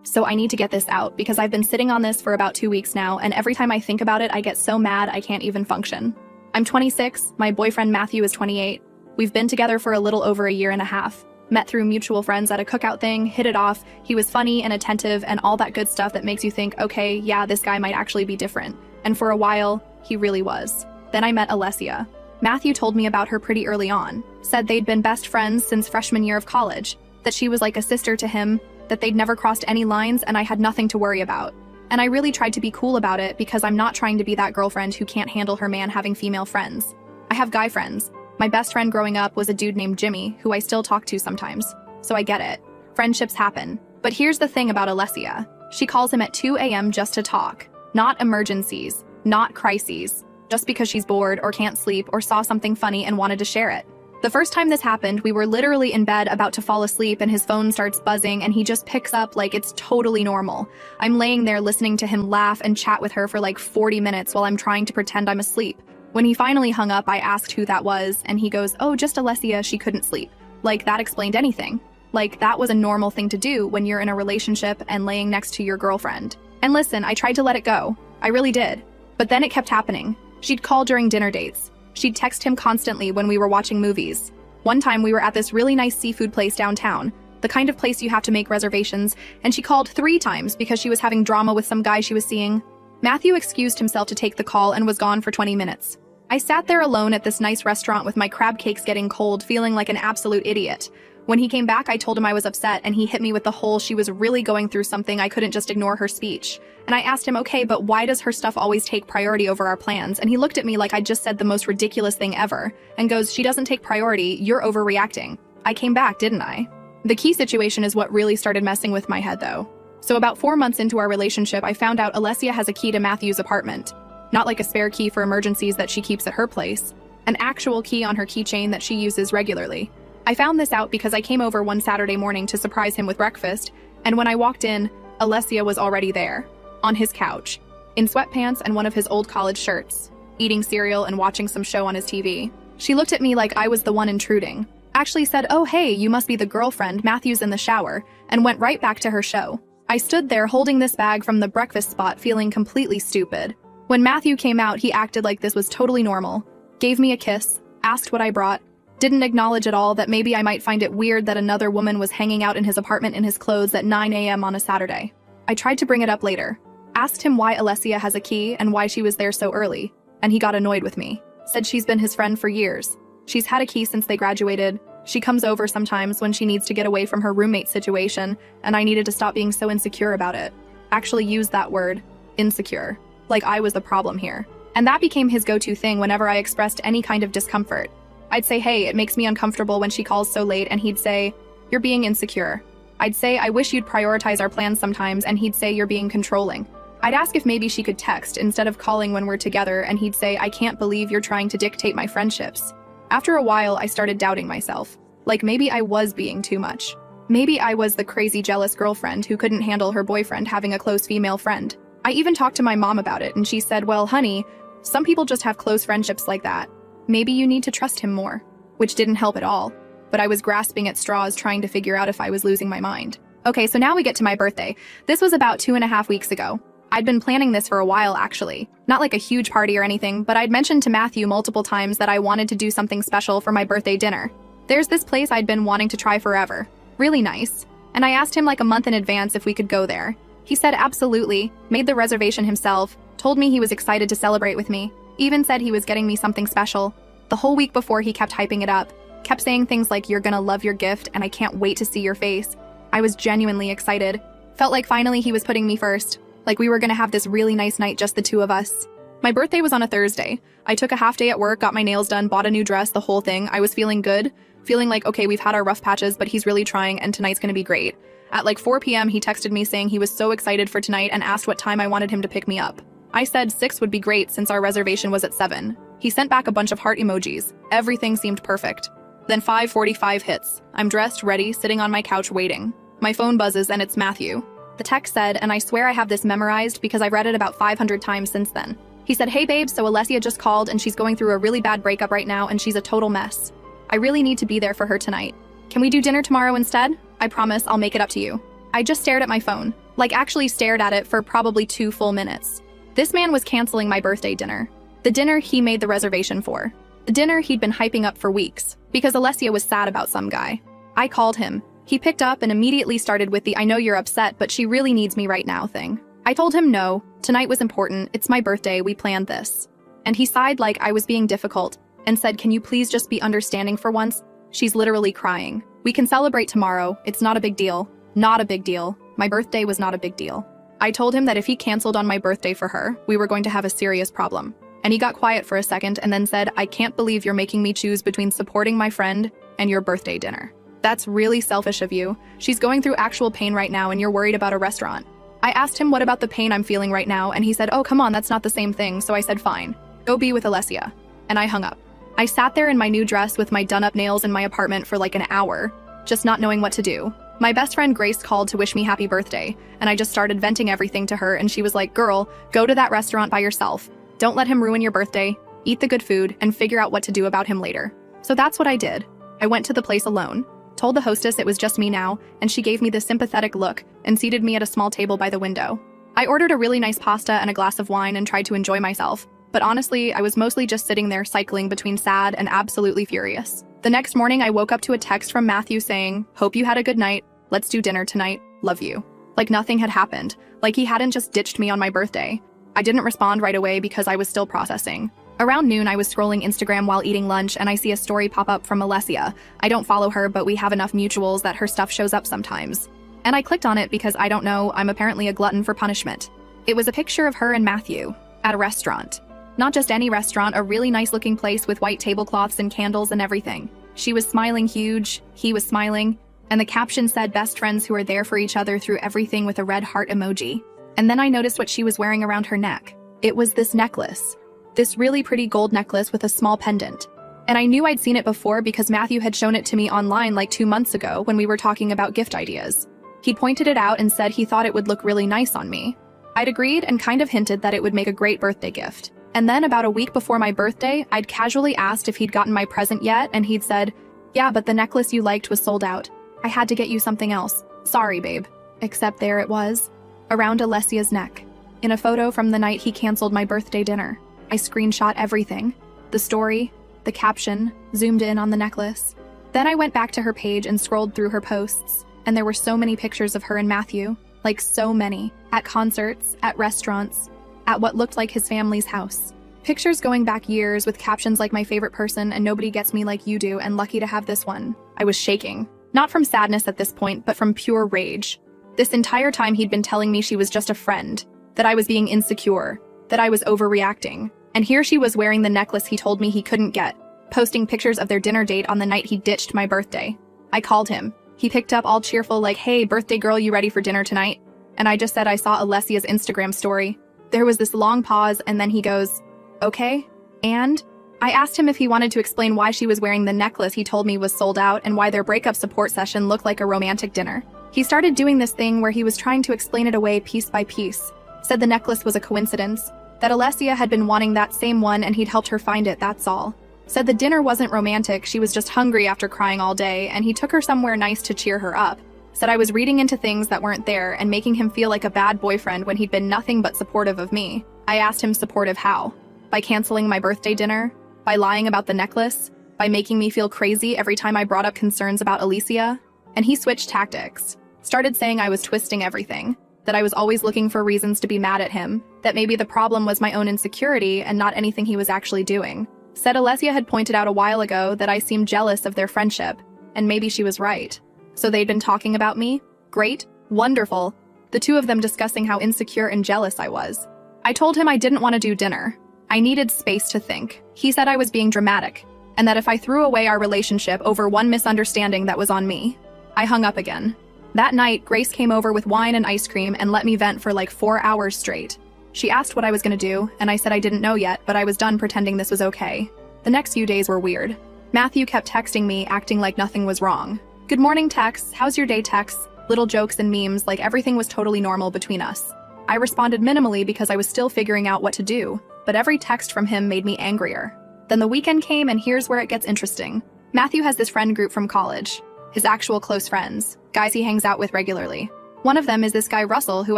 So I need to get this out because I've been sitting on this for about 2 weeks now, and every time I think about it, I get so mad I can't even function. I'm 26, my boyfriend Matthew is 28. We've been together for a little over a year and a half. Met through mutual friends at a cookout thing, hit it off, he was funny and attentive and all that good stuff that makes you think, okay, yeah, this guy might actually be different. And for a while, he really was. Then I met Alessia. Matthew told me about her pretty early on, said they'd been best friends since freshman year of college, that she was like a sister to him, that they'd never crossed any lines and I had nothing to worry about. And I really tried to be cool about it because I'm not trying to be that girlfriend who can't handle her man having female friends. I have guy friends. My best friend growing up was a dude named Jimmy, who I still talk to sometimes. So I get it. Friendships happen. But here's the thing about Alessia. She calls him at 2 a.m. just to talk. Not emergencies. Not crises. Just because she's bored or can't sleep or saw something funny and wanted to share it. The first time this happened, we were literally in bed about to fall asleep and his phone starts buzzing and he just picks up like it's totally normal. I'm laying there listening to him laugh and chat with her for like 40 minutes while I'm trying to pretend I'm asleep. When he finally hung up, I asked who that was and he goes, "Oh, just Alessia, she couldn't sleep." Like that explained anything. Like that was a normal thing to do when you're in a relationship and laying next to your girlfriend. And listen, I tried to let it go. I really did. But then it kept happening. She'd call during dinner dates. She'd text him constantly when we were watching movies. One time we were at this really nice seafood place downtown, the kind of place you have to make reservations, and she called 3 times because she was having drama with some guy she was seeing. Matthew excused himself to take the call and was gone for 20 minutes. I sat there alone at this nice restaurant with my crab cakes getting cold, feeling like an absolute idiot. When he came back, I told him I was upset, and he hit me with the whole she was really going through something, I couldn't just ignore her speech. And I asked him, okay, but why does her stuff always take priority over our plans? And he looked at me like I just said the most ridiculous thing ever, and goes, she doesn't take priority, you're overreacting. I came back, didn't I? The key situation is what really started messing with my head, though. So about 4 months into our relationship, I found out Alessia has a key to Matthew's apartment. Not like a spare key for emergencies that she keeps at her place. An actual key on her keychain that she uses regularly. I found this out because I came over one Saturday morning to surprise him with breakfast, and when I walked in, Alessia was already there, on his couch, in sweatpants and one of his old college shirts, eating cereal and watching some show on his TV. She looked at me like I was the one intruding, actually said, "Oh hey, you must be the girlfriend, Matthew's in the shower," and went right back to her show. I stood there holding this bag from the breakfast spot feeling completely stupid. When Matthew came out, he acted like this was totally normal, gave me a kiss, asked what I brought, didn't acknowledge at all that maybe I might find it weird that another woman was hanging out in his apartment in his clothes at 9 a.m. on a Saturday. I tried to bring it up later. Asked him why Alessia has a key and why she was there so early, and he got annoyed with me. Said she's been his friend for years. She's had a key since they graduated. She comes over sometimes when she needs to get away from her roommate situation, and I needed to stop being so insecure about it. Actually used that word, insecure. Like I was the problem here. And that became his go-to thing whenever I expressed any kind of discomfort. I'd say, hey, it makes me uncomfortable when she calls so late, and he'd say, you're being insecure. I'd say, I wish you'd prioritize our plans sometimes, and he'd say, you're being controlling. I'd ask if maybe she could text instead of calling when we're together, and he'd say, I can't believe you're trying to dictate my friendships. After a while, I started doubting myself. Like maybe I was being too much. Maybe I was the crazy jealous girlfriend who couldn't handle her boyfriend having a close female friend. I even talked to my mom about it, and she said, well, honey, some people just have close friendships like that. Maybe you need to trust him more. Which didn't help at all. But I was grasping at straws trying to figure out if I was losing my mind. Okay, so now we get to my birthday. This was about 2.5 weeks ago. I'd been planning this for a while, actually. Not like a huge party or anything, but I'd mentioned to Matthew multiple times that I wanted to do something special for my birthday dinner. There's this place I'd been wanting to try forever. Really nice. And I asked him like a month in advance if we could go there. He said absolutely, made the reservation himself, told me he was excited to celebrate with me, even said he was getting me something special. The whole week before, he kept hyping it up, kept saying things like, you're gonna love your gift and I can't wait to see your face. I was genuinely excited. Felt like finally he was putting me first, like we were gonna have this really nice night, just the two of us. My birthday was on a Thursday. I took a half day at work, got my nails done, bought a new dress, the whole thing. I was feeling good, feeling like, okay, we've had our rough patches, but he's really trying and tonight's gonna be great. At like 4 p.m., he texted me saying he was so excited for tonight and asked what time I wanted him to pick me up. I said 6 would be great since our reservation was at 7. He sent back a bunch of heart emojis. Everything seemed perfect. Then 5:45 hits. I'm dressed, ready, sitting on my couch waiting. My phone buzzes and it's Matthew. The text said, and I swear I have this memorized because I've read it about 500 times since then. He said, hey babe, so Alessia just called and she's going through a really bad breakup right now and she's a total mess. I really need to be there for her tonight. Can we do dinner tomorrow instead? I promise I'll make it up to you. I just stared at my phone, like actually stared at it for probably 2 full minutes. This man was canceling my birthday dinner. The dinner he made the reservation for. The dinner he'd been hyping up for weeks, because Alessia was sad about some guy. I called him. He picked up and immediately started with the "I know you're upset, but she really needs me right now" thing. I told him no, tonight was important, it's my birthday, we planned this. And he sighed like I was being difficult, and said, "Can you please just be understanding for once? She's literally crying. We can celebrate tomorrow, it's not a big deal." Not a big deal. My birthday was not a big deal. I told him that if he canceled on my birthday for her, we were going to have a serious problem. And he got quiet for a second and then said, "I can't believe you're making me choose between supporting my friend and your birthday dinner. That's really selfish of you. She's going through actual pain right now and you're worried about a restaurant." I asked him what about the pain I'm feeling right now, and he said, "Oh, come on, that's not the same thing." So I said, "Fine, go be with Alessia." And I hung up. I sat there in my new dress with my done-up nails in my apartment for like an hour, just not knowing what to do. My best friend Grace called to wish me happy birthday, and I just started venting everything to her, and she was like, "Girl, go to that restaurant by yourself. Don't let him ruin your birthday, eat the good food, and figure out what to do about him later." So that's what I did. I went to the place alone, told the hostess it was just me now, and she gave me this sympathetic look and seated me at a small table by the window. I ordered a really nice pasta and a glass of wine and tried to enjoy myself, but honestly, I was mostly just sitting there cycling between sad and absolutely furious. The next morning, I woke up to a text from Matthew saying, "Hope you had a good night. Let's do dinner tonight. Love you." Like nothing had happened, like he hadn't just ditched me on my birthday. I didn't respond right away because I was still processing. Around noon, I was scrolling Instagram while eating lunch and I see a story pop up from Alessia. I don't follow her, but we have enough mutuals that her stuff shows up sometimes. And I clicked on it because I don't know, I'm apparently a glutton for punishment. It was a picture of her and Matthew at a restaurant. Not just any restaurant, a really nice looking place with white tablecloths and candles and everything. She was smiling huge, he was smiling, and the caption said best friends who are there for each other through everything with a red heart emoji. And then I noticed what she was wearing around her neck. It was this necklace. This really pretty gold necklace with a small pendant. And I knew I'd seen it before because Matthew had shown it to me online like 2 months ago when we were talking about gift ideas. He'd pointed it out and said he thought it would look really nice on me. I'd agreed and kind of hinted that it would make a great birthday gift. And then about a week before my birthday, I'd casually asked if he'd gotten my present yet, and he'd said, "Yeah, but the necklace you liked was sold out. I had to get you something else. Sorry, babe." Except there it was, around Alessia's neck, in a photo from the night he canceled my birthday dinner. I screenshot everything. The story, the caption, zoomed in on the necklace. Then I went back to her page and scrolled through her posts, and there were so many pictures of her and Matthew, like so many, at concerts, at restaurants, at what looked like his family's house. Pictures going back years with captions like "my favorite person" and "nobody gets me like you do" and "lucky to have this one." I was shaking. Not from sadness at this point, but from pure rage. This entire time he'd been telling me she was just a friend, that I was being insecure, that I was overreacting. And here she was wearing the necklace he told me he couldn't get, posting pictures of their dinner date on the night he ditched my birthday. I called him. He picked up all cheerful like, "Hey, birthday girl, you ready for dinner tonight?" And I just said I saw Alessia's Instagram story. There was this long pause, and then he goes, "Okay, and?" I asked him if he wanted to explain why she was wearing the necklace he told me was sold out and why their breakup support session looked like a romantic dinner. He started doing this thing where he was trying to explain it away piece by piece. Said the necklace was a coincidence, that Alessia had been wanting that same one and he'd helped her find it, that's all. Said the dinner wasn't romantic, she was just hungry after crying all day, and he took her somewhere nice to cheer her up. Said I was reading into things that weren't there and making him feel like a bad boyfriend when he'd been nothing but supportive of me. I asked him supportive how? By canceling my birthday dinner? By lying about the necklace? By making me feel crazy every time I brought up concerns about Alicia? And he switched tactics. Started saying I was twisting everything. That I was always looking for reasons to be mad at him. That maybe the problem was my own insecurity and not anything he was actually doing. Said Alessia had pointed out a while ago that I seemed jealous of their friendship. And maybe she was right. So they'd been talking about me? Great. Wonderful. The two of them discussing how insecure and jealous I was. I told him I didn't want to do dinner. I needed space to think. He said I was being dramatic, and that if I threw away our relationship over one misunderstanding, that was on me. I hung up again. That night, Grace came over with wine and ice cream and let me vent for like 4 hours straight. She asked what I was gonna do, and I said I didn't know yet, but I was done pretending this was okay. The next few days were weird. Matthew kept texting me, acting like nothing was wrong. Good morning texts, how's your day texts, little jokes and memes, like everything was totally normal between us. I responded minimally because I was still figuring out what to do, but every text from him made me angrier. Then the weekend came, and here's where it gets interesting. Matthew has this friend group from college. His actual close friends, guys he hangs out with regularly. One of them is this guy Russell, who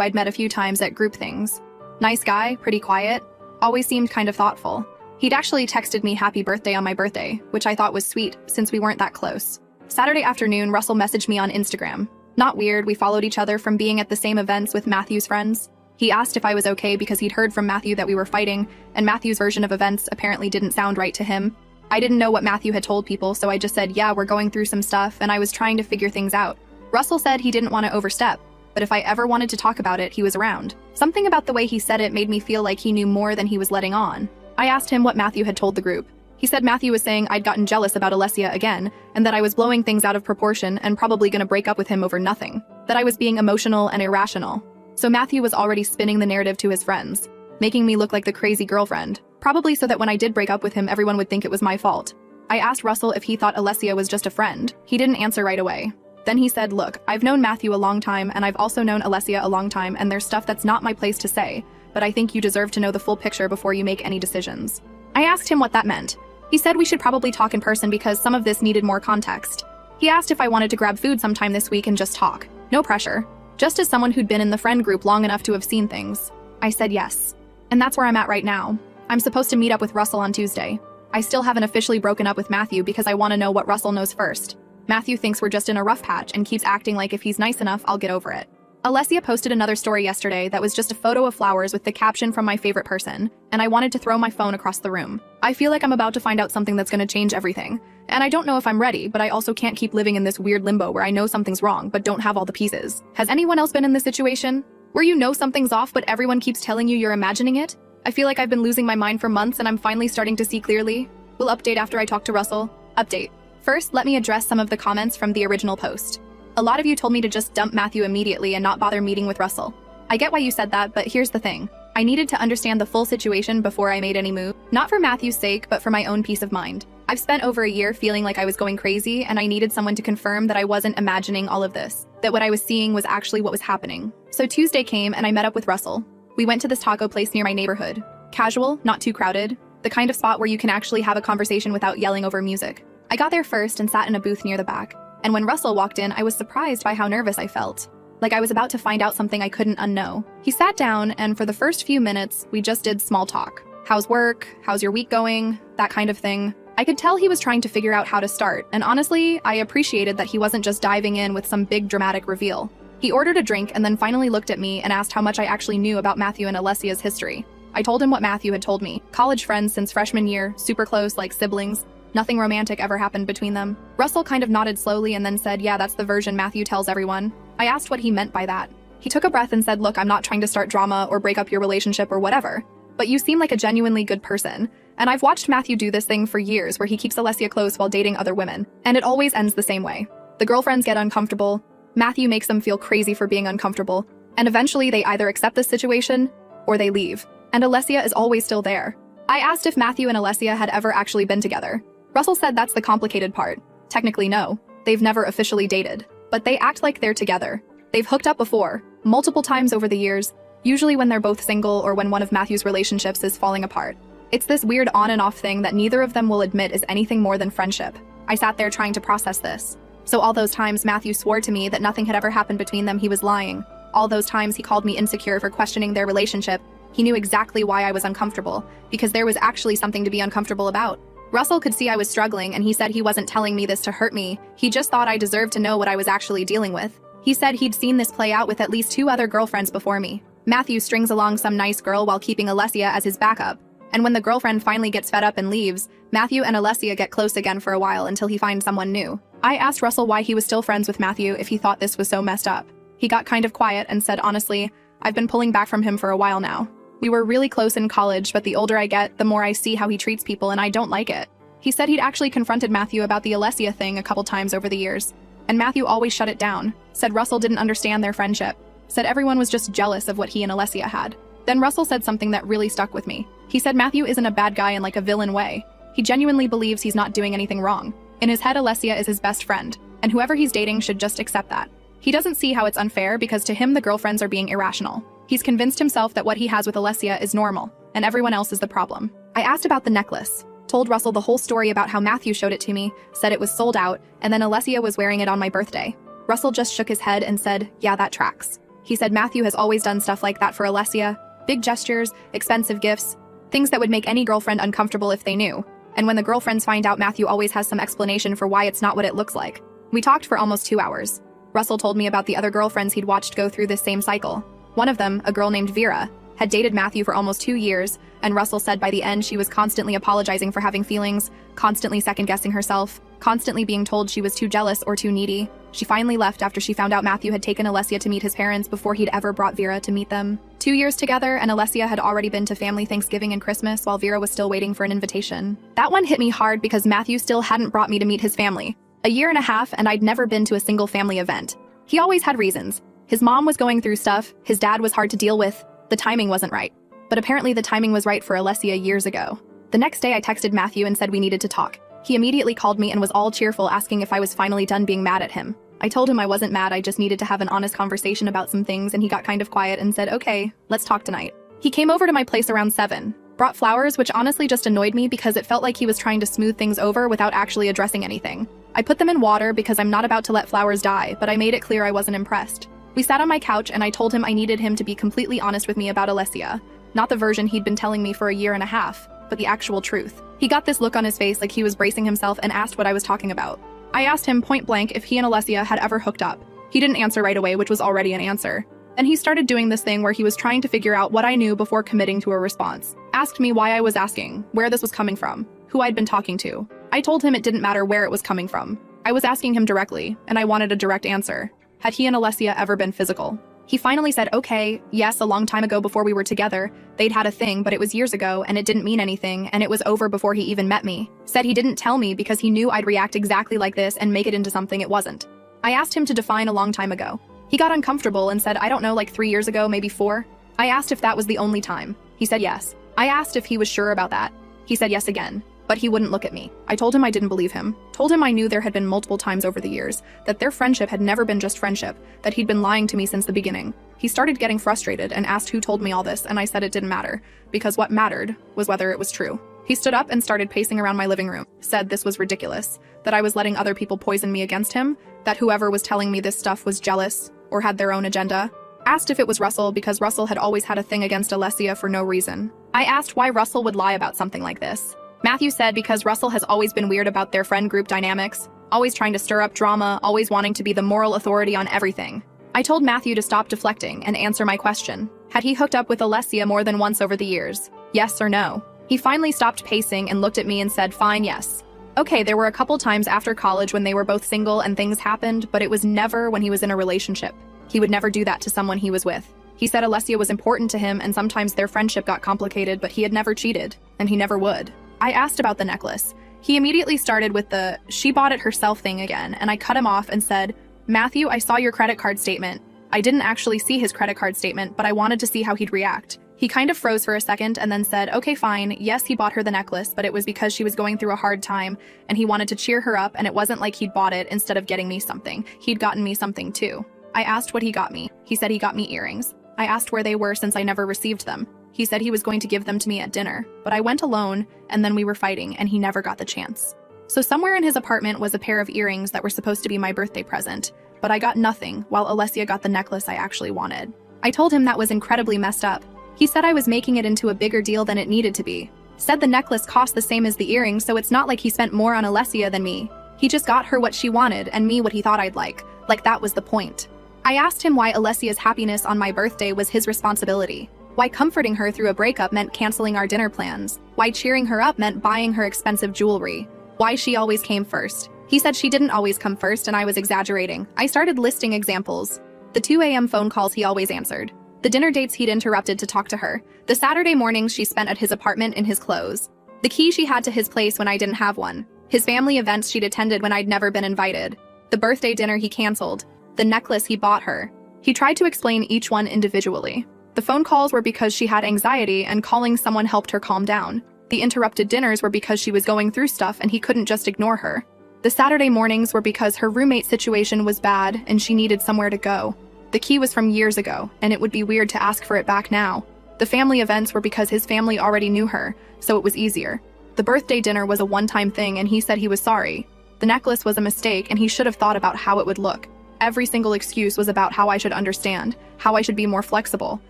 I'd met a few times at group things. Nice guy, pretty quiet, always seemed kind of thoughtful. He'd actually texted me happy birthday on my birthday, which I thought was sweet since we weren't that close. Saturday afternoon, Russell messaged me on Instagram. Not weird, we followed each other from being at the same events with Matthew's friends. He asked if I was okay because he'd heard from Matthew that we were fighting, and Matthew's version of events apparently didn't sound right to him. I didn't know what Matthew had told people, so I just said, yeah, we're going through some stuff, and I was trying to figure things out. Russell said he didn't want to overstep, but if I ever wanted to talk about it, he was around. Something about the way he said it made me feel like he knew more than he was letting on. I asked him what Matthew had told the group. He said Matthew was saying I'd gotten jealous about Alessia again, and that I was blowing things out of proportion and probably gonna break up with him over nothing. That I was being emotional and irrational. So Matthew was already spinning the narrative to his friends, making me look like the crazy girlfriend, probably so that when I did break up with him, everyone would think it was my fault. I asked Russell if he thought Alessia was just a friend. He didn't answer right away. Then he said, look, I've known Matthew a long time, and I've also known Alessia a long time, and there's stuff that's not my place to say, but I think you deserve to know the full picture before you make any decisions. I asked him what that meant. He said we should probably talk in person because some of this needed more context. He asked if I wanted to grab food sometime this week and just talk. No pressure. Just as someone who'd been in the friend group long enough to have seen things. I said yes. And that's where I'm at right now. I'm supposed to meet up with Russell on Tuesday. I still haven't officially broken up with Matthew because I want to know what Russell knows first. Matthew thinks we're just in a rough patch and keeps acting like if he's nice enough, I'll get over it. Alessia posted another story yesterday that was just a photo of flowers with the caption from my favorite person, and I wanted to throw my phone across the room. I feel like I'm about to find out something that's gonna change everything. And I don't know if I'm ready, but I also can't keep living in this weird limbo where I know something's wrong but don't have all the pieces. Has anyone else been in this situation? Where you know something's off but everyone keeps telling you you're imagining it? I feel like I've been losing my mind for months and I'm finally starting to see clearly. We'll update after I talk to Russell. Update. First, let me address some of the comments from the original post. A lot of you told me to just dump Matthew immediately and not bother meeting with Russell. I get why you said that, but here's the thing. I needed to understand the full situation before I made any move. Not for Matthew's sake, but for my own peace of mind. I've spent over a year feeling like I was going crazy, and I needed someone to confirm that I wasn't imagining all of this, that what I was seeing was actually what was happening. So Tuesday came and I met up with Russell. We went to this taco place near my neighborhood. Casual, not too crowded, the kind of spot where you can actually have a conversation without yelling over music. I got there first and sat in a booth near the back. And when Russell walked in, I was surprised by how nervous I felt. Like I was about to find out something I couldn't unknow. He sat down, and for the first few minutes, we just did small talk. How's work? How's your week going? That kind of thing. I could tell he was trying to figure out how to start, and honestly, I appreciated that he wasn't just diving in with some big dramatic reveal. He ordered a drink and then finally looked at me and asked how much I actually knew about Matthew and Alessia's history. I told him what Matthew had told me. College friends since freshman year, super close, like siblings. Nothing romantic ever happened between them. Russell kind of nodded slowly and then said, yeah, that's the version Matthew tells everyone. I asked what he meant by that. He took a breath and said, look, I'm not trying to start drama or break up your relationship or whatever, but you seem like a genuinely good person. And I've watched Matthew do this thing for years where he keeps Alessia close while dating other women, and it always ends the same way. The girlfriends get uncomfortable, Matthew makes them feel crazy for being uncomfortable, and eventually they either accept this situation or they leave. And Alessia is always still there. I asked if Matthew and Alessia had ever actually been together. Russell said that's the complicated part. Technically, no. They've never officially dated. But they act like they're together. They've hooked up before, multiple times over the years, usually when they're both single or when one of Matthew's relationships is falling apart. It's this weird on and off thing that neither of them will admit is anything more than friendship. I sat there trying to process this. So all those times Matthew swore to me that nothing had ever happened between them, he was lying. All those times he called me insecure for questioning their relationship, he knew exactly why I was uncomfortable, because there was actually something to be uncomfortable about. Russell could see I was struggling, and he said he wasn't telling me this to hurt me. He just thought I deserved to know what I was actually dealing with. He said he'd seen this play out with at least 2 other girlfriends before me. Matthew strings along some nice girl while keeping Alessia as his backup. And when the girlfriend finally gets fed up and leaves, Matthew and Alessia get close again for a while until he finds someone new. I asked Russell why he was still friends with Matthew if he thought this was so messed up. He got kind of quiet and said, honestly, I've been pulling back from him for a while now. We were really close in college, but the older I get, the more I see how he treats people, and I don't like it. He said he'd actually confronted Matthew about the Alessia thing a couple times over the years, and Matthew always shut it down, said Russell didn't understand their friendship, said everyone was just jealous of what he and Alessia had. Then Russell said something that really stuck with me. He said Matthew isn't a bad guy in like a villain way. He genuinely believes he's not doing anything wrong. In his head, Alessia is his best friend, and whoever he's dating should just accept that. He doesn't see how it's unfair because to him the girlfriends are being irrational. He's convinced himself that what he has with Alessia is normal, and everyone else is the problem. I asked about the necklace, told Russell the whole story about how Matthew showed it to me, said it was sold out, and then Alessia was wearing it on my birthday. Russell just shook his head and said, yeah, that tracks. He said Matthew has always done stuff like that for Alessia, big gestures, expensive gifts, things that would make any girlfriend uncomfortable if they knew. And when the girlfriends find out, Matthew always has some explanation for why it's not what it looks like. We talked for almost 2 hours. Russell told me about the other girlfriends he'd watched go through this same cycle. One of them, a girl named Vera, had dated Matthew for almost 2 years, and Russell said by the end she was constantly apologizing for having feelings, constantly second-guessing herself, constantly being told she was too jealous or too needy. She finally left after she found out Matthew had taken Alessia to meet his parents before he'd ever brought Vera to meet them. 2 years together, and Alessia had already been to family Thanksgiving and Christmas while Vera was still waiting for an invitation. That one hit me hard because Matthew still hadn't brought me to meet his family. 1.5 years, and I'd never been to a single family event. He always had reasons. His mom was going through stuff, his dad was hard to deal with, the timing wasn't right. But apparently the timing was right for Alessia years ago. The next day I texted Matthew and said we needed to talk. He immediately called me and was all cheerful, asking if I was finally done being mad at him. I told him I wasn't mad, I just needed to have an honest conversation about some things, and he got kind of quiet and said, okay, let's talk tonight. He came over to my place around 7, brought flowers, which honestly just annoyed me because it felt like he was trying to smooth things over without actually addressing anything. I put them in water because I'm not about to let flowers die, but I made it clear I wasn't impressed. We sat on my couch and I told him I needed him to be completely honest with me about Alessia. Not the version he'd been telling me for 1.5 years, but the actual truth. He got this look on his face like he was bracing himself and asked what I was talking about. I asked him point blank if he and Alessia had ever hooked up. He didn't answer right away, which was already an answer. Then he started doing this thing where he was trying to figure out what I knew before committing to a response. Asked me why I was asking, where this was coming from, who I'd been talking to. I told him it didn't matter where it was coming from. I was asking him directly, and I wanted a direct answer. Had he and Alessia ever been physical? He finally said, okay, yes, a long time ago before we were together, they'd had a thing, but it was years ago, and it didn't mean anything, and it was over before he even met me. Said he didn't tell me because he knew I'd react exactly like this and make it into something it wasn't. I asked him to define a long time ago. He got uncomfortable and said, I don't know, like 3 years ago, maybe 4. I asked if that was the only time. He said yes. I asked if he was sure about that. He said yes again. But he wouldn't look at me. I told him I didn't believe him. Told him I knew there had been multiple times over the years, that their friendship had never been just friendship, that he'd been lying to me since the beginning. He started getting frustrated and asked who told me all this, and I said it didn't matter, because what mattered was whether it was true. He stood up and started pacing around my living room, said this was ridiculous, that I was letting other people poison me against him, that whoever was telling me this stuff was jealous or had their own agenda. Asked if it was Russell because Russell had always had a thing against Alessia for no reason. I asked why Russell would lie about something like this. Matthew said because Russell has always been weird about their friend group dynamics, always trying to stir up drama, always wanting to be the moral authority on everything. I told Matthew to stop deflecting and answer my question. Had he hooked up with Alessia more than once over the years? Yes or no? He finally stopped pacing and looked at me and said, fine, yes. Okay, there were a couple times after college when they were both single and things happened, but it was never when he was in a relationship. He would never do that to someone he was with. He said Alessia was important to him and sometimes their friendship got complicated, but he had never cheated, and he never would. I asked about the necklace. He immediately started with the she bought it herself thing again, and I cut him off and said, Matthew, I saw your credit card statement. I didn't actually see his credit card statement, but I wanted to see how he'd react. He kind of froze for a second and then said, okay, fine, yes, he bought her the necklace, but it was because she was going through a hard time, and he wanted to cheer her up, and it wasn't like he'd bought it instead of getting me something. He'd gotten me something too. I asked what he got me. He said he got me earrings. I asked where they were since I never received them. He said he was going to give them to me at dinner, but I went alone, and then we were fighting, and he never got the chance. So somewhere in his apartment was a pair of earrings that were supposed to be my birthday present, but I got nothing, while Alessia got the necklace I actually wanted. I told him that was incredibly messed up. He said I was making it into a bigger deal than it needed to be. Said the necklace cost the same as the earrings, so it's not like he spent more on Alessia than me. He just got her what she wanted, and me what he thought I'd like that was the point. I asked him why Alessia's happiness on my birthday was his responsibility. Why comforting her through a breakup meant canceling our dinner plans. Why cheering her up meant buying her expensive jewelry. Why she always came first. He said she didn't always come first and I was exaggerating. I started listing examples. The 2 a.m. phone calls he always answered. The dinner dates he'd interrupted to talk to her. The Saturday mornings she spent at his apartment in his clothes. The key she had to his place when I didn't have one. His family events she'd attended when I'd never been invited. The birthday dinner he canceled. The necklace he bought her. He tried to explain each one individually. The phone calls were because she had anxiety and calling someone helped her calm down. The interrupted dinners were because she was going through stuff and he couldn't just ignore her. The Saturday mornings were because her roommate situation was bad and she needed somewhere to go. The key was from years ago, and it would be weird to ask for it back now. The family events were because his family already knew her, so it was easier. The birthday dinner was a one-time thing and he said he was sorry. The necklace was a mistake and he should have thought about how it would look. Every single excuse was about how I should understand, how I should be more flexible,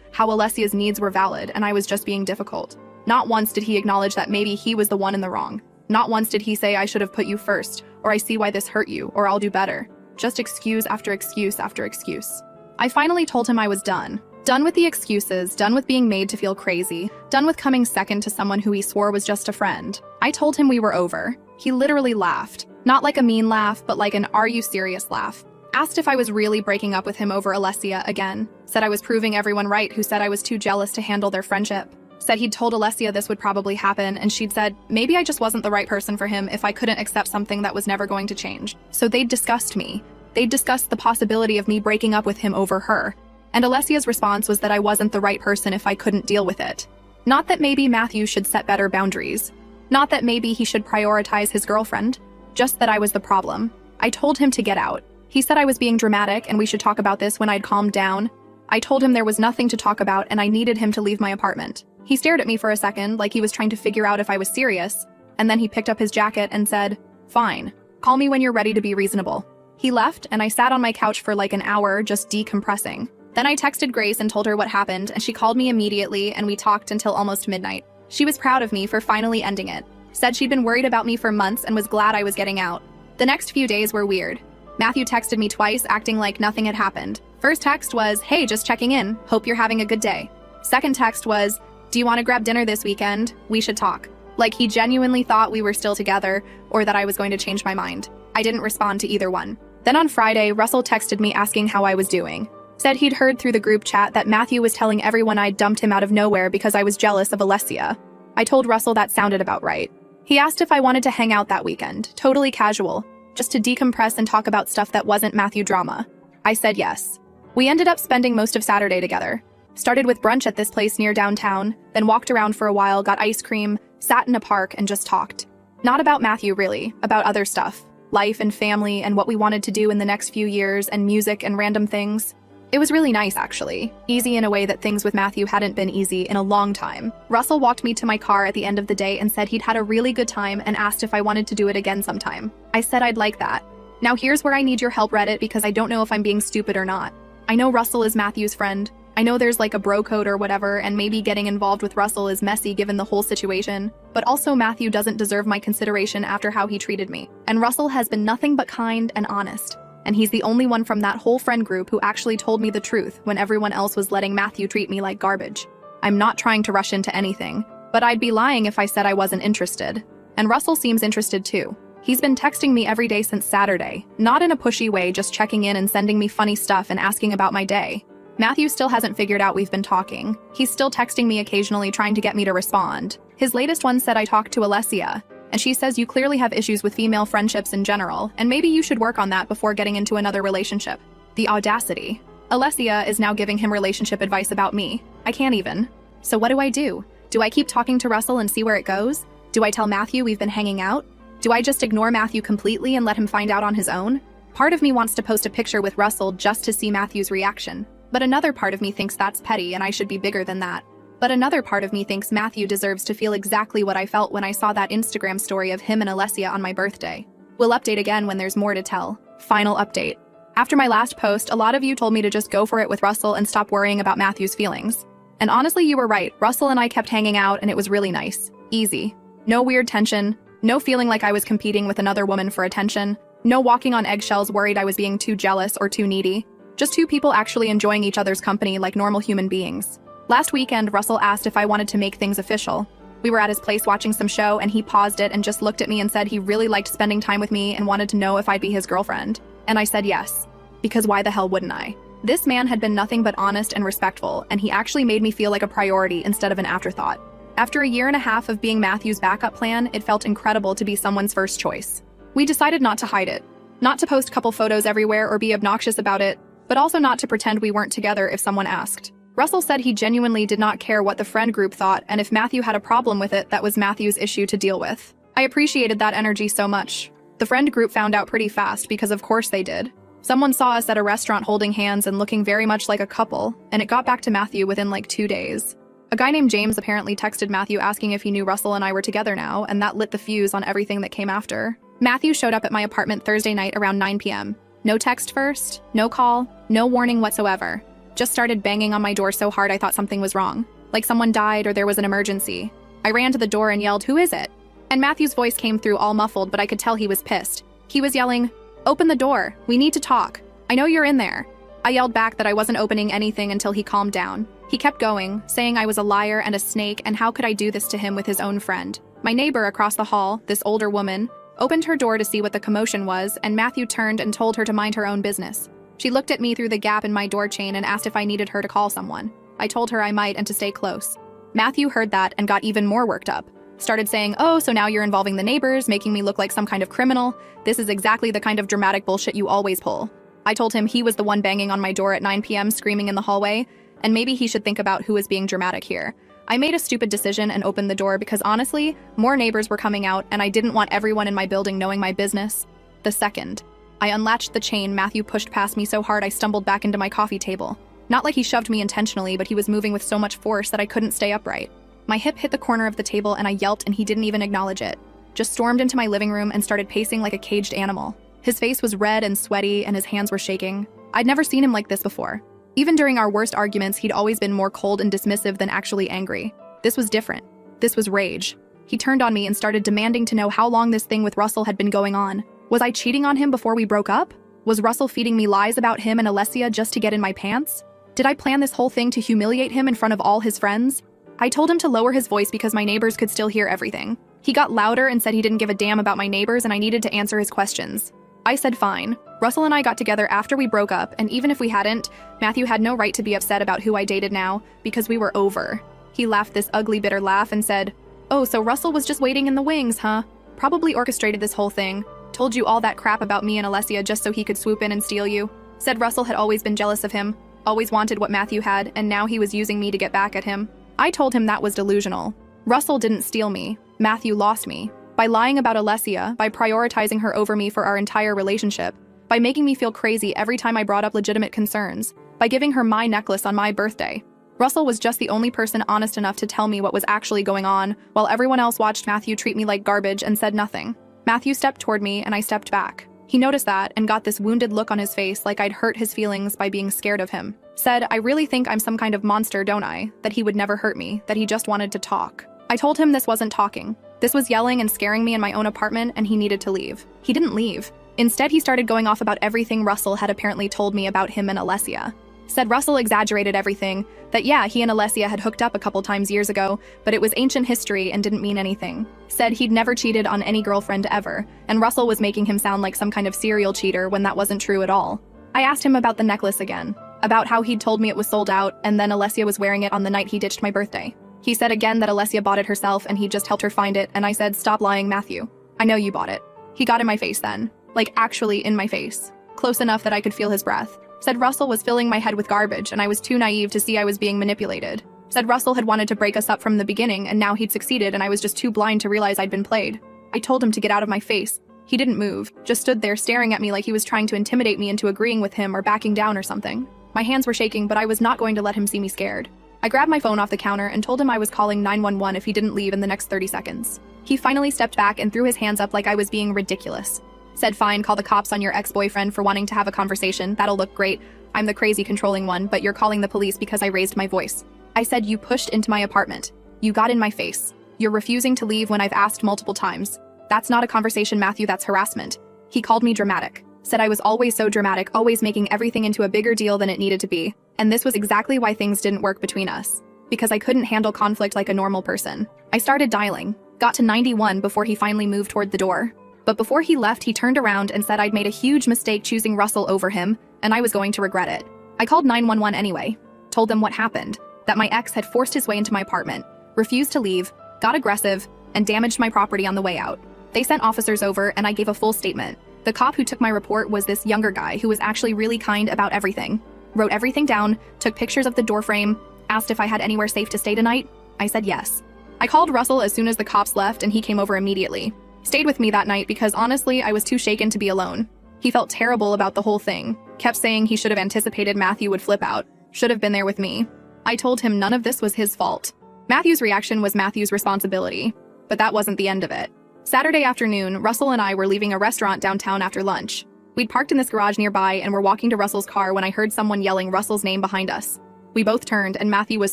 how Alessia's needs were valid, and I was just being difficult. Not once did he acknowledge that maybe he was the one in the wrong. Not once did he say I should have put you first, or I see why this hurt you, or I'll do better. Just excuse after excuse after excuse. I finally told him I was done. Done with the excuses, done with being made to feel crazy, done with coming second to someone who he swore was just a friend. I told him we were over. He literally laughed. Not like a mean laugh, but like an "are you serious" laugh. Asked if I was really breaking up with him over Alessia again. Said I was proving everyone right who said I was too jealous to handle their friendship. Said he'd told Alessia this would probably happen, and she'd said maybe I just wasn't the right person for him if I couldn't accept something that was never going to change. So they'd discussed me. They'd discussed the possibility of me breaking up with him over her. And Alessia's response was that I wasn't the right person if I couldn't deal with it. Not that maybe Matthew should set better boundaries. Not that maybe he should prioritize his girlfriend. Just that I was the problem. I told him to get out. He said I was being dramatic and we should talk about this when I'd calmed down. I told him there was nothing to talk about and I needed him to leave my apartment. He stared at me for a second like he was trying to figure out if I was serious, and then he picked up his jacket and said, "Fine. Call me when you're ready to be reasonable." He left and I sat on my couch for like an hour just decompressing. Then I texted Grace and told her what happened, and she called me immediately and we talked until almost midnight. She was proud of me for finally ending it. Said she'd been worried about me for months and was glad I was getting out. The next few days were weird. Matthew texted me twice, acting like nothing had happened. First text was, "Hey, just checking in. Hope you're having a good day." Second text was, "Do you want to grab dinner this weekend? We should talk." Like he genuinely thought we were still together or that I was going to change my mind. I didn't respond to either one. Then on Friday, Russell texted me asking how I was doing. Said he'd heard through the group chat that Matthew was telling everyone I'd dumped him out of nowhere because I was jealous of Alessia. I told Russell that sounded about right. He asked if I wanted to hang out that weekend, totally casual, just to decompress and talk about stuff that wasn't Matthew drama. I said yes. We ended up spending most of Saturday together. Started with brunch at this place near downtown, then walked around for a while, got ice cream, sat in a park, and just talked. Not about Matthew really, about other stuff. Life and family and what we wanted to do in the next few years and music and random things. It was really nice, actually. Easy in a way that things with Matthew hadn't been easy in a long time. Russell walked me to my car at the end of the day and said he'd had a really good time and asked if I wanted to do it again sometime. I said I'd like that. Now here's where I need your help, Reddit, because I don't know if I'm being stupid or not. I know Russell is Matthew's friend. I know there's like a bro code or whatever, and maybe getting involved with Russell is messy given the whole situation, but also Matthew doesn't deserve my consideration after how he treated me. And Russell has been nothing but kind and honest. And he's the only one from that whole friend group who actually told me the truth when everyone else was letting Matthew treat me like garbage. I'm not trying to rush into anything, but I'd be lying if I said I wasn't interested. And Russell seems interested too. He's been texting me every day since Saturday, not in a pushy way, just checking in and sending me funny stuff and asking about my day. Matthew still hasn't figured out we've been talking. He's still texting me occasionally trying to get me to respond. His latest one said I talked to Alessia, and she says you clearly have issues with female friendships in general, and maybe you should work on that before getting into another relationship. The audacity. Alessia is now giving him relationship advice about me. I can't even. So what do? Do I keep talking to Russell and see where it goes? Do I tell Matthew we've been hanging out? Do I just ignore Matthew completely and let him find out on his own? Part of me wants to post a picture with Russell just to see Matthew's reaction. But another part of me thinks that's petty and I should be bigger than that. But another part of me thinks Matthew deserves to feel exactly what I felt when I saw that Instagram story of him and Alessia on my birthday. We'll update again when there's more to tell. Final update. After my last post, a lot of you told me to just go for it with Russell and stop worrying about Matthew's feelings. And honestly, you were right. Russell and I kept hanging out and it was really nice. Easy. No weird tension. No feeling like I was competing with another woman for attention. No walking on eggshells worried I was being too jealous or too needy. Just two people actually enjoying each other's company like normal human beings. Last weekend, Russell asked if I wanted to make things official. We were at his place watching some show and he paused it and just looked at me and said he really liked spending time with me and wanted to know if I'd be his girlfriend. And I said yes. Because why the hell wouldn't I? This man had been nothing but honest and respectful, and he actually made me feel like a priority instead of an afterthought. After a year and a half of being Matthew's backup plan, it felt incredible to be someone's first choice. We decided not to hide it. Not to post couple photos everywhere or be obnoxious about it, but also not to pretend we weren't together if someone asked. Russell said he genuinely did not care what the friend group thought, and if Matthew had a problem with it, that was Matthew's issue to deal with. I appreciated that energy so much. The friend group found out pretty fast because of course they did. Someone saw us at a restaurant holding hands and looking very much like a couple, and it got back to Matthew within like 2 days. A guy named James apparently texted Matthew asking if he knew Russell and I were together now, and that lit the fuse on everything that came after. Matthew showed up at my apartment Thursday night around 9 p.m. No text first, no call, no warning whatsoever. Just started banging on my door so hard I thought something was wrong, like someone died or there was an emergency. I ran to the door and yelled, "Who is it?" And Matthew's voice came through all muffled, but I could tell he was pissed. He was yelling, "Open the door, we need to talk. I know you're in there." I yelled back that I wasn't opening anything until he calmed down. He kept going, saying I was a liar and a snake, and how could I do this to him with his own friend. My neighbor across the hall, this older woman, opened her door to see what the commotion was, and Matthew turned and told her to mind her own business. She looked at me through the gap in my door chain and asked if I needed her to call someone. I told her I might and to stay close. Matthew heard that and got even more worked up. Started saying, "Oh, so now you're involving the neighbors, making me look like some kind of criminal. This is exactly the kind of dramatic bullshit you always pull." I told him he was the one banging on my door at 9 p.m. screaming in the hallway, and maybe he should think about who is being dramatic here. I made a stupid decision and opened the door because honestly, more neighbors were coming out and I didn't want everyone in my building knowing my business. The second I unlatched the chain, Matthew pushed past me so hard I stumbled back into my coffee table. Not like he shoved me intentionally, but he was moving with so much force that I couldn't stay upright. My hip hit the corner of the table and I yelped and he didn't even acknowledge it. Just stormed into my living room and started pacing like a caged animal. His face was red and sweaty and his hands were shaking. I'd never seen him like this before. Even during our worst arguments, he'd always been more cold and dismissive than actually angry. This was different. This was rage. He turned on me and started demanding to know how long this thing with Russell had been going on. Was I cheating on him before we broke up? Was Russell feeding me lies about him and Alessia just to get in my pants? Did I plan this whole thing to humiliate him in front of all his friends? I told him to lower his voice because my neighbors could still hear everything. He got louder and said he didn't give a damn about my neighbors and I needed to answer his questions. I said fine. Russell and I got together after we broke up, and even if we hadn't, Matthew had no right to be upset about who I dated now, because we were over. He laughed this ugly, bitter laugh and said, "Oh, so Russell was just waiting in the wings, huh? Probably orchestrated this whole thing. Told you all that crap about me and Alessia just so he could swoop in and steal you. Said Russell had always been jealous of him, always wanted what Matthew had, and now he was using me to get back at him. I told him that was delusional. Russell didn't steal me. Matthew lost me. By lying about Alessia, by prioritizing her over me for our entire relationship, by making me feel crazy every time I brought up legitimate concerns, by giving her my necklace on my birthday. Russell was just the only person honest enough to tell me what was actually going on, while everyone else watched Matthew treat me like garbage and said nothing. Matthew stepped toward me and I stepped back. He noticed that and got this wounded look on his face like I'd hurt his feelings by being scared of him. Said, "I really think I'm some kind of monster, don't I? That he would never hurt me, that he just wanted to talk." I told him this wasn't talking. This was yelling and scaring me in my own apartment, and he needed to leave. He didn't leave. Instead, he started going off about everything Russell had apparently told me about him and Alessia. Said Russell exaggerated everything, that yeah, he and Alessia had hooked up a couple times years ago, but it was ancient history and didn't mean anything. Said he'd never cheated on any girlfriend ever, and Russell was making him sound like some kind of serial cheater when that wasn't true at all. I asked him about the necklace again, about how he'd told me it was sold out, and then Alessia was wearing it on the night he ditched my birthday. He said again that Alessia bought it herself and he just helped her find it, and I said, "Stop lying, Matthew. I know you bought it." He got in my face then. Like actually in my face. Close enough that I could feel his breath. Said Russell was filling my head with garbage and I was too naive to see I was being manipulated. Said Russell had wanted to break us up from the beginning and now he'd succeeded and I was just too blind to realize I'd been played. I told him to get out of my face. He didn't move, just stood there staring at me like he was trying to intimidate me into agreeing with him or backing down or something. My hands were shaking, but I was not going to let him see me scared. I grabbed my phone off the counter and told him I was calling 911 if he didn't leave in the next 30 seconds. He finally stepped back and threw his hands up like I was being ridiculous. Said, "Fine, call the cops on your ex-boyfriend for wanting to have a conversation. That'll look great. I'm the crazy controlling one, but you're calling the police because I raised my voice." I said, "You pushed into my apartment. You got in my face. You're refusing to leave when I've asked multiple times. That's not a conversation, Matthew, that's harassment." He called me dramatic. Said I was always so dramatic, always making everything into a bigger deal than it needed to be. And this was exactly why things didn't work between us. Because I couldn't handle conflict like a normal person. I started dialing, got to 91 before he finally moved toward the door. But before he left, he turned around and said I'd made a huge mistake choosing Russell over him, and I was going to regret it. I called 911 anyway. Told them what happened, that my ex had forced his way into my apartment, refused to leave, got aggressive, and damaged my property on the way out. They sent officers over and I gave a full statement. The cop who took my report was this younger guy who was actually really kind about everything. Wrote everything down, took pictures of the doorframe, asked if I had anywhere safe to stay tonight. I said yes. I called Russell as soon as the cops left and he came over immediately. Stayed with me that night because honestly, I was too shaken to be alone. He felt terrible about the whole thing. Kept saying he should have anticipated Matthew would flip out. Should have been there with me. I told him none of this was his fault. Matthew's reaction was Matthew's responsibility. But that wasn't the end of it. Saturday afternoon, Russell and I were leaving a restaurant downtown after lunch. We'd parked in this garage nearby and were walking to Russell's car when I heard someone yelling Russell's name behind us. We both turned and Matthew was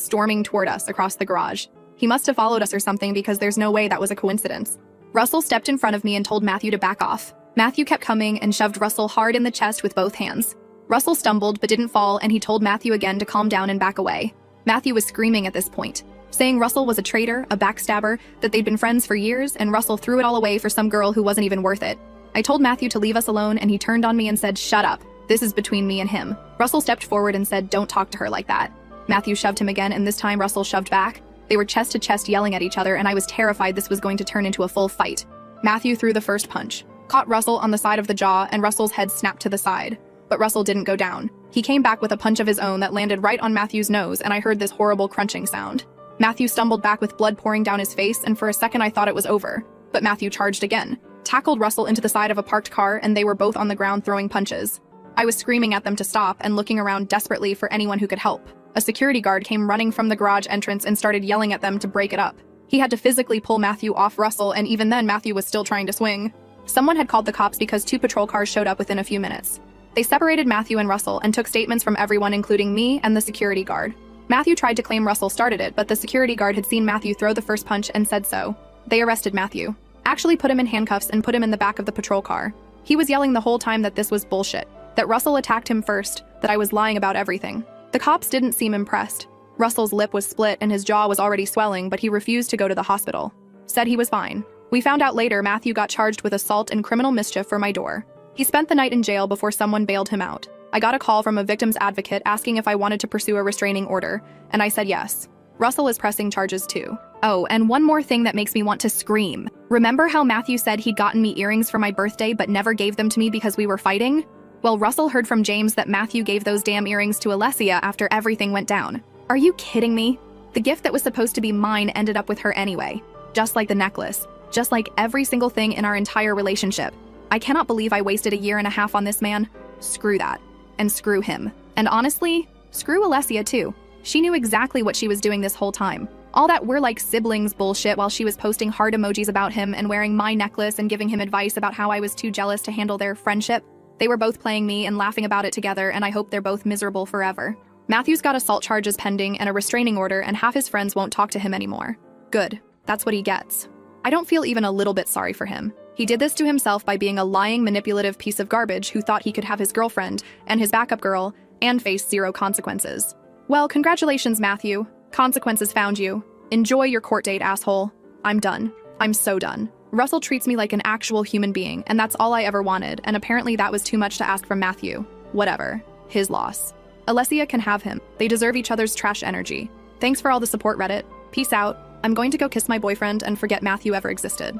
storming toward us across the garage. He must have followed us or something because there's no way that was a coincidence. Russell stepped in front of me and told Matthew to back off. Matthew kept coming and shoved Russell hard in the chest with both hands. Russell stumbled but didn't fall, and he told Matthew again to calm down and back away. Matthew was screaming at this point, saying Russell was a traitor, a backstabber, that they'd been friends for years, and Russell threw it all away for some girl who wasn't even worth it. I told Matthew to leave us alone, and he turned on me and said, "Shut up. This is between me and him." Russell stepped forward and said, "Don't talk to her like that." Matthew shoved him again, and this time Russell shoved back. They were chest to chest yelling at each other, and I was terrified this was going to turn into a full fight. Matthew threw the first punch, caught Russell on the side of the jaw, and Russell's head snapped to the side. But Russell didn't go down. He came back with a punch of his own that landed right on Matthew's nose, and I heard this horrible crunching sound. Matthew stumbled back with blood pouring down his face, and for a second I thought it was over. But Matthew charged again, tackled Russell into the side of a parked car, and they were both on the ground throwing punches. I was screaming at them to stop and looking around desperately for anyone who could help. A security guard came running from the garage entrance and started yelling at them to break it up. He had to physically pull Matthew off Russell, and even then Matthew was still trying to swing. Someone had called the cops because 2 patrol cars showed up within a few minutes. They separated Matthew and Russell and took statements from everyone, including me and the security guard. Matthew tried to claim Russell started it, but the security guard had seen Matthew throw the first punch and said so. They arrested Matthew, actually put him in handcuffs and put him in the back of the patrol car. He was yelling the whole time that this was bullshit, that Russell attacked him first, that I was lying about everything. The cops didn't seem impressed. Russell's lip was split and his jaw was already swelling, but he refused to go to the hospital. Said he was fine. We found out later Matthew got charged with assault and criminal mischief for my door. He spent the night in jail before someone bailed him out. I got a call from a victim's advocate asking if I wanted to pursue a restraining order, and I said yes. Russell is pressing charges too. Oh, and one more thing that makes me want to scream. Remember how Matthew said he'd gotten me earrings for my birthday but never gave them to me because we were fighting? Well, Russell heard from James that Matthew gave those damn earrings to Alessia after everything went down. Are you kidding me? The gift that was supposed to be mine ended up with her anyway. Just like the necklace. Just like every single thing in our entire relationship. I cannot believe I wasted a year and a half on this man. Screw that. And screw him. And honestly, screw Alessia too. She knew exactly what she was doing this whole time. All that we're like siblings bullshit while she was posting heart emojis about him and wearing my necklace and giving him advice about how I was too jealous to handle their friendship. They were both playing me and laughing about it together, and I hope they're both miserable forever. Matthew's got assault charges pending and a restraining order, and half his friends won't talk to him anymore. Good. That's what he gets. I don't feel even a little bit sorry for him. He did this to himself by being a lying, manipulative piece of garbage who thought he could have his girlfriend and his backup girl and face zero consequences. Well, congratulations, Matthew. Consequences found you. Enjoy your court date, asshole. I'm done. I'm so done. Russell treats me like an actual human being, and that's all I ever wanted, and apparently that was too much to ask from Matthew. Whatever. His loss. Alessia can have him. They deserve each other's trash energy. Thanks for all the support, Reddit. Peace out. I'm going to go kiss my boyfriend and forget Matthew ever existed.